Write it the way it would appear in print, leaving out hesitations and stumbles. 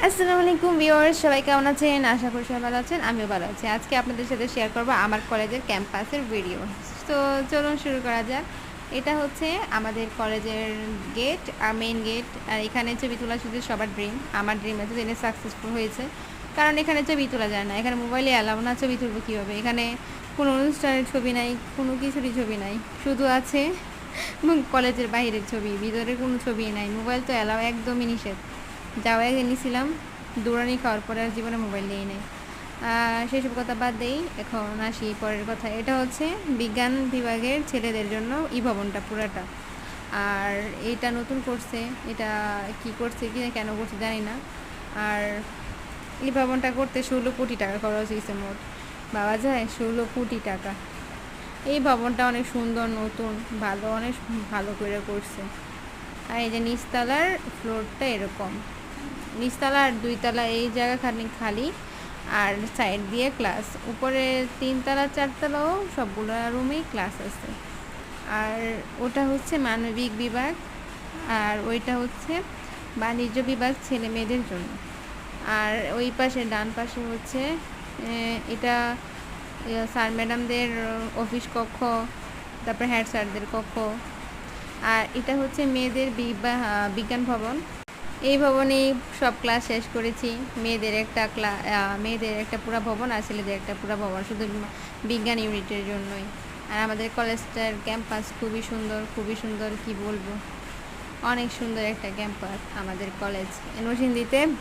আসসালামু আলাইকুম ভিউয়ার্স, সবাই কেমন আছেন? আশা করি সবাই ভালো আছেন। আমিও ভালো আছি। আজকে আপনাদের সাথে শেয়ার করব আমার কলেজের ক্যাম্পাসের ভিডিও। তো চলুন শুরু করা যাক। এটা হচ্ছে আমাদের কলেজের গেট আর মেইন গেট। আর এখানে ছবি তোলা শুধু সবার ড্রিম। আমার ড্রিম আছে, জেনে সাকসেসফুল হয়েছে। কারণ এখানে ছবি তোলা যায় না। এখানে মোবাইলে অ্যালাউ না, ছবি তুলব কীভাবে? এখানে কোনো অনুষ্ঠানের ছবি নাই, কোনো কিছুরই ছবি নাই। শুধু আছে কলেজের বাইরের ছবি, ভিতরের কোনো ছবি নাই। মোবাইল তো অ্যালাউ একদমই নিষেধ। যাওয়া নিয়েছিলাম, দৌড়ানি খাওয়ার পরে আর জীবনে মোবাইল নিয়ে নেই। সেসব কথা বাদ দেই, এখন আসি পরের কথা। এটা হচ্ছে বিজ্ঞান বিভাগের ছেলেদের জন্য ভবনটা পুরাটা। আর এটা নতুন করছে, এটা কি করছে কি কেন করছে জানি না। আর ভবনটা করতে 16 কোটি টাকা খরচ হয়েছে মোট। বাবা যায়, 16 কোটি টাকা। এই ভবনটা অনেক সুন্দর, নতুন, ভালো, অনেক ভালো করে করছে। আর এই যে নিচতলার ফ্লোরটা এরকম, নিচতলা আর দুইতলা এই জায়গা খালি, আর সাইড দিয়ে ক্লাস। উপরে 3তলা 4তলাও সবগুলো রুমেই ক্লাস আছে। আর ওটা হচ্ছে মানবিক বিভাগ, আর ওইটা হচ্ছে বাণিজ্য বিভাগ ছেলে মেয়েদের জন্য। আর ওই পাশে ডান পাশে হচ্ছে এটা স্যার ম্যাডামদের অফিস কক্ষ, তারপর হেড স্যারদের কক্ষ। আর এটা হচ্ছে মেয়েদের বিজ্ঞান ভবন। এই ভবনেই সব ক্লাস শেষ করেছি। মেয়েদের একটা পুরো ভবন আর ছেলেদের একটা পুরো ভবন, শুধু বিজ্ঞান ইউনিটের জন্যই। আর আমাদের কলেজটার ক্যাম্পাস খুবই সুন্দর, খুবই সুন্দর, কি বলবো, অনেক সুন্দর একটা ক্যাম্পাস আমাদের কলেজ নরসিংদীতে।